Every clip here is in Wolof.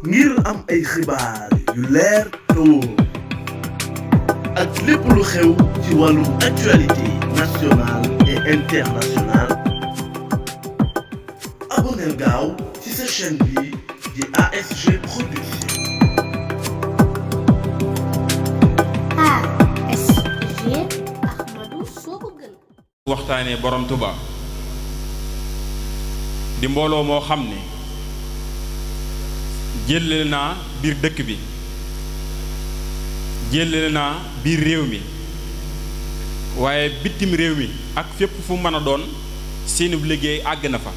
ngir am ay xibaar yu leer te wóor ak lépp lu xew ci wàllum actualité nationale et internationale abonneel gaaw ci sa chaîne bi di ASG Production. ASG Ahmadou soo ko gën. waxtaanee borom Touba di mbooloo moo xam ne jëlale naa biir dëkk bi jëlale naa biir réew mi waaye bitim réew mi ak fépp fu mën a doon seenub liggéey àgg na fa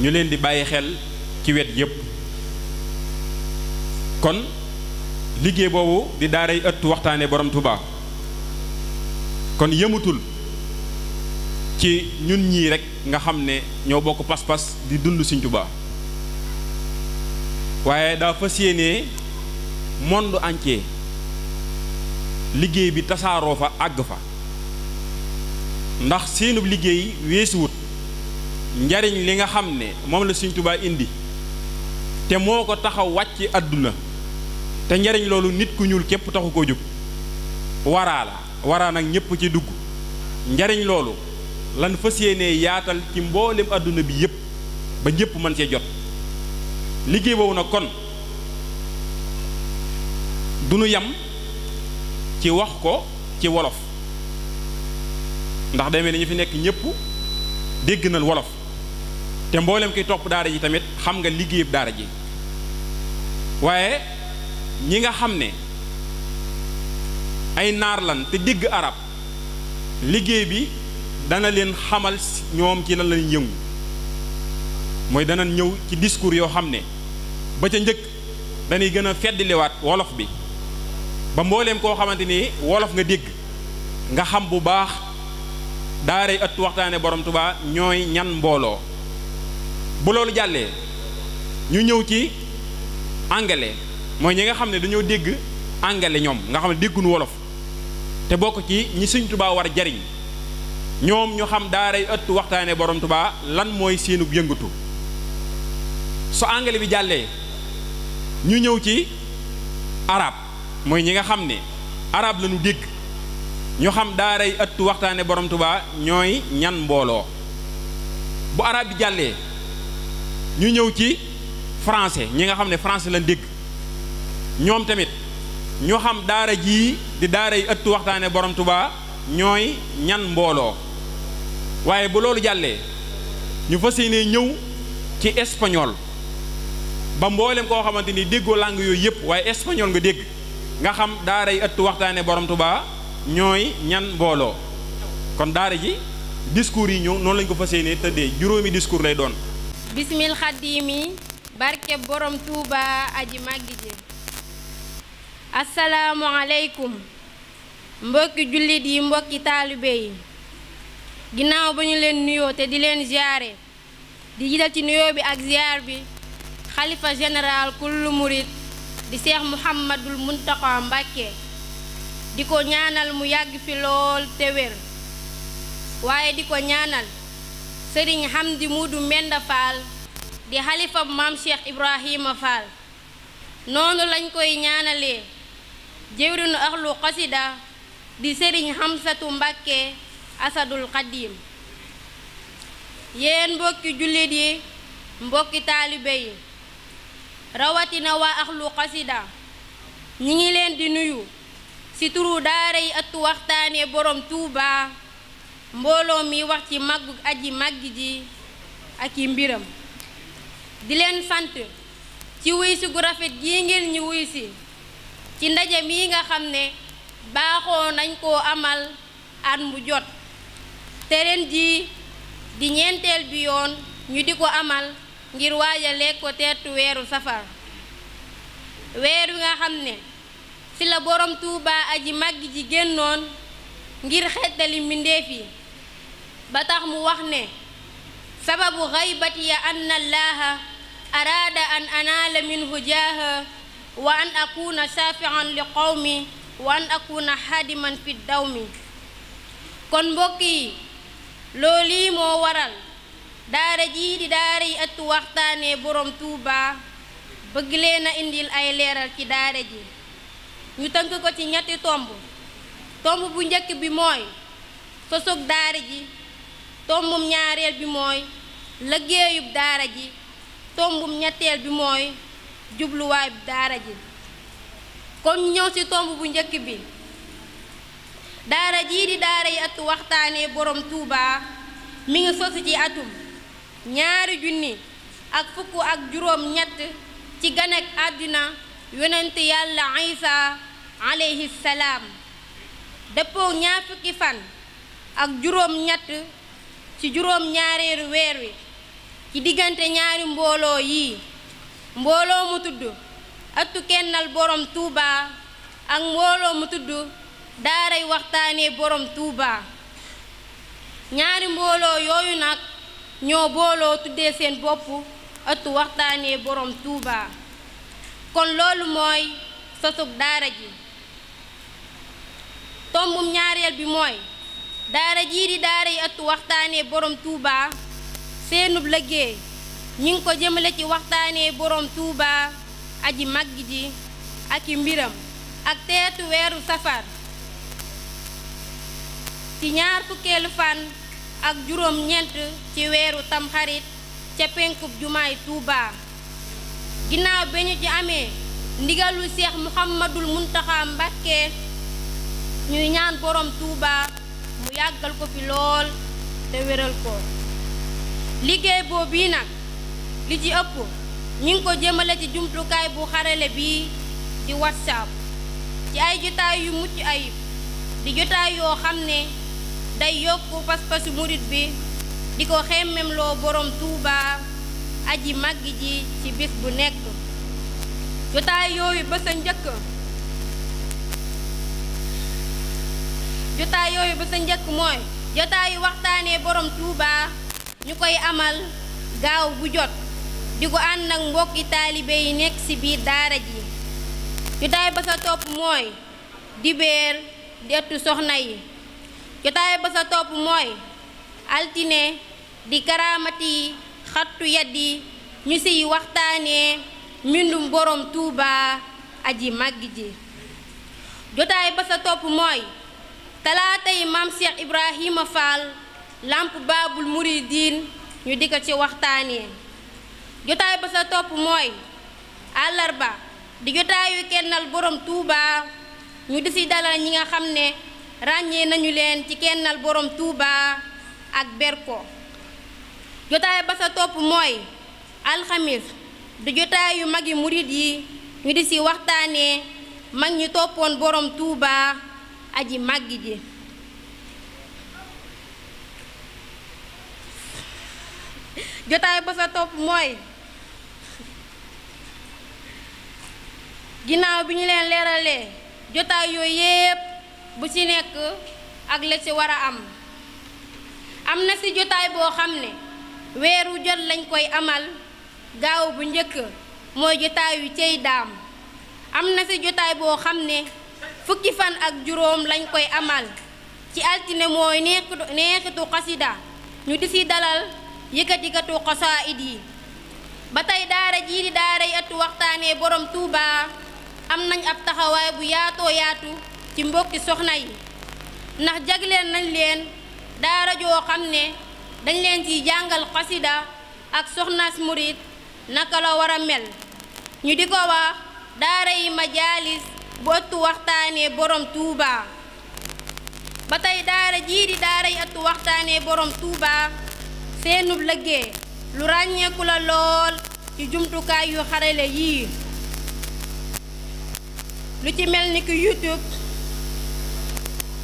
ñu leen di bàyyi xel ci wet yépp kon liggéey boobu di daaray ëttu waxtaanee borom Touba kon yëmutul ci ñun ñii rek nga xam ne ñoo bokk pas-pas di dund Sëñ Touba waaye daa fas yéenee monde entier liggéey bi tasaaroo fa àgg fa ndax seenub liggéey weesuwut njariñ li nga xam ne moom la Sëñ Touba indi te moo ko taxaw wàcc àdduna te njariñ loolu nit ku ñuul képp taxu koo jóg waraa nag ñépp ci dugg njariñ loolu lan fas yéenee yaatal ci mboolem àdduna bi yépp ba ñépp mën cee jot liggéey boobu nag kon du nu yam ci wax ko ci wolof ndax day mel ni ñu fi nekk ñépp dégg nañ wolof te mboolem ki topp daara ji tamit xam nga liggéeyub daara ji waaye ñi nga xam ne ay naar lan te dégg arab liggéey bi dana leen xamal ñoom ci lan lañuy yëngu mooy dana ñëw ci discours yoo xam ne ba ca njëkk dañuy gën a feddliwaat wolof bi ba mbooleem koo xamante ni wolof nga dégg nga xam bu baax daaray ëttu waxtaane borom Touba ñooy ñan mbooloo bu loolu jàllee ñu ñëw ci anglais mooy ñi nga xam ne dañoo dégg anglais ñoom nga xam ne dégguñu wolof te bokk ci ñi Sëñ Touba war jariñ ñoom ñu xam daaray ëttu waxtaane borom Touba lan mooy seenub yëngatu su anglais bi jàllee ñu ñëw ci arab mooy ñi nga xam ne arab lañu dégg ñu xam daaray ëttu waxtaane borom Touba ñooy ñan mbooloo bu arab bi jàllee ñu ñëw ci français ñi nga xam ne français lañ dégg ñoom tamit ñu xam daara jii di daaray ëttu waxtaane borom Touba ñooy ñan mbooloo waaye bu loolu jàllee ñu fas yéenee ñëw ci espagnol ba mboolem koo xamante ni déggoo langue yooyu yëpp waaye espagnol nga dégg nga xam daaray ëttu waxtaane borom Touba ñooy ñan mbooloo kon daara ji discours yi ñëw noonu lañ ko fas yéenee tëddee juróomi discours lay doon. bismil xaddiimi barke borom Touba aji màggi ji asalaamu aleykum mbokki jullit yi mbokki taalibe yi ginnaaw ba ñu leen nuyoo te di leen ziyaare di jiital ci nuyoo bi ak ziyaar bi xalifa général kullu murit di seex muhammadul muntaqa mbàkke di ko ñaanal mu yàgg fi lool te wér waaye di ko ñaanal sëriñ Hamdi Muudu Mbenda Fall di xalifa maam Cheikh Ibrahima Fall noonu lañ koy ñaanalee jëwrinu axlu xasida di sëriñ Hamsatu Mbàkke asadul xadim yéen mbokki jullit yi mbokki taalibe yi rawatina waa axlu xasida ñi ngi leen di nuyu ci turu daara yi ëttu waxtaane borom Touba mbooloo mi wax ci màggu aji màggi ji ak i mbiram di leen sant ci wuy si gu rafet gii ngeen ñu wuy si ci ndaje mi nga xam ne baaxoo nañ koo amal at mu jot te ren ji di ñeenteel bi yoon ñu di ko amal ngir waajale ko teertu weeru safar weer wi nga xam ne ci la borom Touba aji màggi ji génnoon ngir xettali mbindeef yi ba tax mu wax ne sababu xaybati ya anna allaha araada an anaala minhu jaaha wa an akuna shafian li qawmi wa an akuna xadiman fi dawmi kon mbokk yi loolu moo waral daara jii di daara yi ëttu waxtaanee borom Touba bëgg leen a indil ay leeral ci daara ji ñu tënk ko ci ñetti tomb bu njëkk bi mooy sosug daara ji tombum ñaareel bi mooy liggéeyub daara ji tombum ñetteel bi mooy jubluwaayub daara ji kon ñu ñëw ci tomb bu njëkk bi daara jii di daara yi ëttu waxtaanee borom Touba mi ngi sosu ci atum 2000 ak fukk ak juróom ñett ci ganek àdduna yonent yàlla Isa alayhi salaam dëppoo 20 fan ak juróom ñett ci juróom ñaareelu weer wi ci diggante ñaari mbooloo yi mbooloo mu tudd ëttu kennal borom Touba ak mbooloo mu tudd daaray waxtaanee borom Touba ñaari mbooloo yooyu nag ñoo booloo tuddee seen bopp ëttu waxtaanee borom Touba kon loolu mooy sosug daara ji tombum ñaareel bi mooy daara jii di daara yi ëttu waxtaanee borom Touba seenub liggéey ñi ngi ko jëmale ci waxtaanee borom Touba aji màgg ji ak i mbiram ak teetu weeru safar ci ñaar fukkeelu fan ak juróom ñeent ci weeru tamxarit ca penkub jumaay Touba ginnaaw ba ñu ci amee ndigalu Seex Muhammadul Muntaxa Mbàkke ñuy ñaan borom Touba mu yàggal ko fi lool te wéral ko liggéey boobu yi nag li ci ëpp ñi ngi ko jëmale ci jumtukaay bu xarale bi di WhatsApp ci ay jotaay yu mucc ayib di jotaay yoo xam ne day yokku pas-pasu murit bi di ko xemmemloo borom Touba aji màgg ji ci bis bu nekk jotaay yooyu ba sa njëkk mooy jotaayu waxtaanee borom Touba ñu koy amal gaaw bu jot di ko ànd ak mbokki taalibe yi nekk ci biir daara ji jotaay ba sa topp mooy dibeer di ëttu soxna yi jotaay ba sa topp mooy altine di karaamati xattu yaddi ñu siy waxtaanee mbindum borom Touba aji màgg ji jotaay ba sa topp mooy talaata yi maam Cheikh Ibrahima Fall lamp baabul muridiin ñu di ko ci waxtaanee jotaay ba sa topp mooy àllarba di jotaayu kennal borom Touba ñu di ci dalal ñi nga xam ne ràññee nañu leen ci kennal borom Touba ak berko jotaay ba sa topp mooy alxamis di jotaayu magi murid yi ñu di ci waxtaanee mag ñu toppoon borom Touba aji màgg ji jotaay ba sa topp mooy ginnaaw bi ñu leen leeralee jotaay yooyu yépp bu ci nekk ak la ci war a am na ci jotaay boo xam ne weeru jot lañ koy amal gaaw bu njëkk mooy jotaayu cey daam am na ci jotaay boo xam ne fukki fan ak juróom lañ koy amal ci altine mooy neexitu xasida ñu di ci dalal yëkkatikatu xasaayid yi ba tey daara jii di daara yi ëttu waxtaanee borom Touba am nañ ab taxawaay bu yaatoo yaatu ci mbokki soxna yi ndax jagleel nañ leen daara joo xam ne dañ leen ciy jàngal xasida ak soxnaas murit naka la war a mel ñu di ko wax daara yi majaalis bu ëttu waxtaanee borom Touba ba tey daara jii di daara yi ëttu waxtaanee borom Touba seenub liggéey lu ràññeeku la lool ci jumtukaay yu xarale yii lu ci mel ni ki YouTube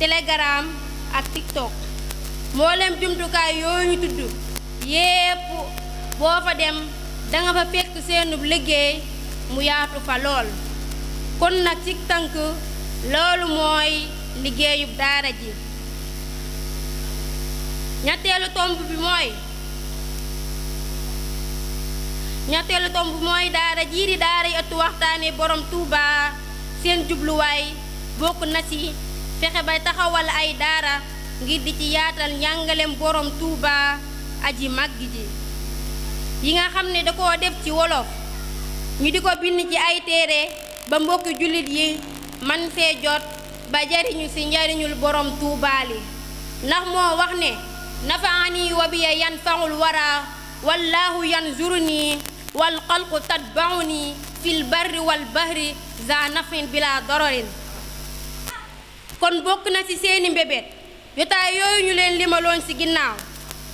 Telegram ak TikTok mboolem jumtukaay yooyu ñu tudd yépp boo fa dem danga fa fekk seenub liggéey mu yaatu fa lool kon nag ci tënk loolu mooy liggéeyub daara ji ñetteelu tomb bi mooy daara jii di daara yi ëttu waxtaanee borom Touba seen jubluwaay bokk na ci fexe bay taxawal ay daara ngir di ci yaatal njàngalem borom Touba aji màgg ji yi nga xam ne da koo def ci wolof ñu di ko bind ci ay téere ba mbokki jullit yi man fee jot ba jariñu ci njariñul borom Tuubaa li ndax moo wax ne nafaani wa biya yanfaul wara wallahu yanzuruni wal xalqu tatbauni fil barri wal bahri za nafin bila dororin. kon bokk na ci seeni mbébét jotaay yooyu ñu leen limaloon ci ginnaaw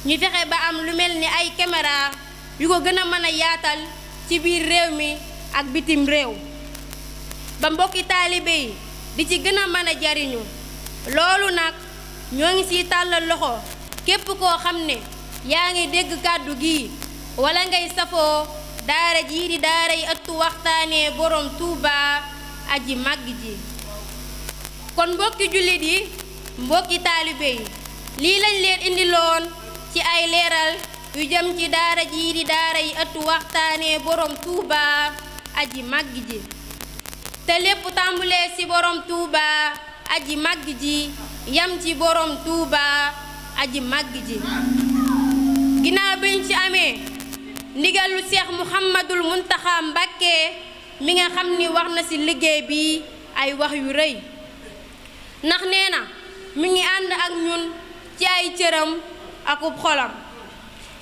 ñu fexe ba am lu mel ni ay caméra yu ko gën a mën a yaatal ci biir réew mi ak bitim réew ba mbokki taalibe yi di ci gën a mën a jariñu loolu nag ñoo ngi ciy tàllal loxo képp koo xam ne yaa ngi dégg kàddu gi wala ngay safoo daara jii di daara yi ëttu waxtaanee borom Tuuba aji màgg ji. kon mbokki jullit yi mbokki taalibe yi lii lañ leen indiloon ci ay leeral yu jëm ci daara jii di daara yi ëttu waxtaanee borom Tuuba aji màgg ji te lépp tàmbulee ci borom Tuuba aji màgg ji yam ci borom Tuuba aji màgg ji. ginnaaw biñ ci amee ndigalu Seex Muhammadul Muntaxa Mbàkke mi nga xam ni wax na ci liggéey bi ay wax yu rëy ndax nee na mi ngi ànd ak ñun ci ay cëram akub xolam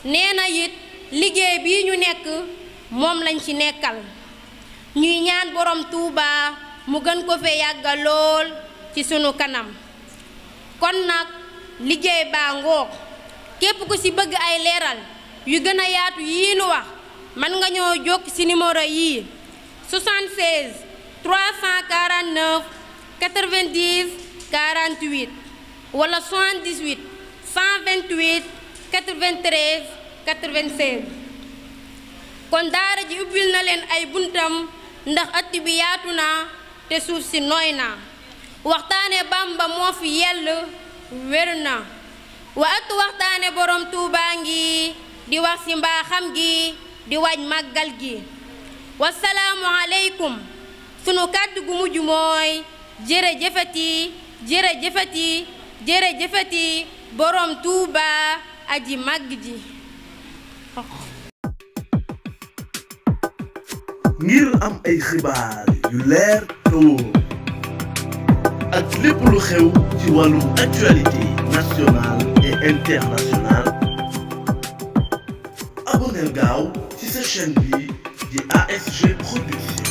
nee na it liggéey bii ñu nekk moom lañ ci nekkal ñuy ñaan borom Tuuba mu gën ko fee yàggal lool ci sunu kanam. kon nag liggéey baa ngoog képp ku ci bëgg ay leeral yu gën a yaatu yii nu wax mën nga ñoo jokk ci numéro yii 76 349 90 48 wala 78 128 93 96. kon daara ji ubbil na leen ay buntam ndax ëtt bi yaatu na te suuf si nooy na waxtaane Bamba moo fi yell wér na wa ëttu waxtaane borom Tuuba ngi di wax ci mbaaxam gi di waaj màggal gi. wasalaamu aleykum sunu kàddu gu mujj mooy jërëjëfati jërëjëfati jërëjëfati borom Tuuba aji màgg ji. ngir am ay xibaar yu leer te wóor ak lépp lu xew ci wàllum actualité nationale et internationale abonneel gaaw ci sa chaîne bi di ASG Production.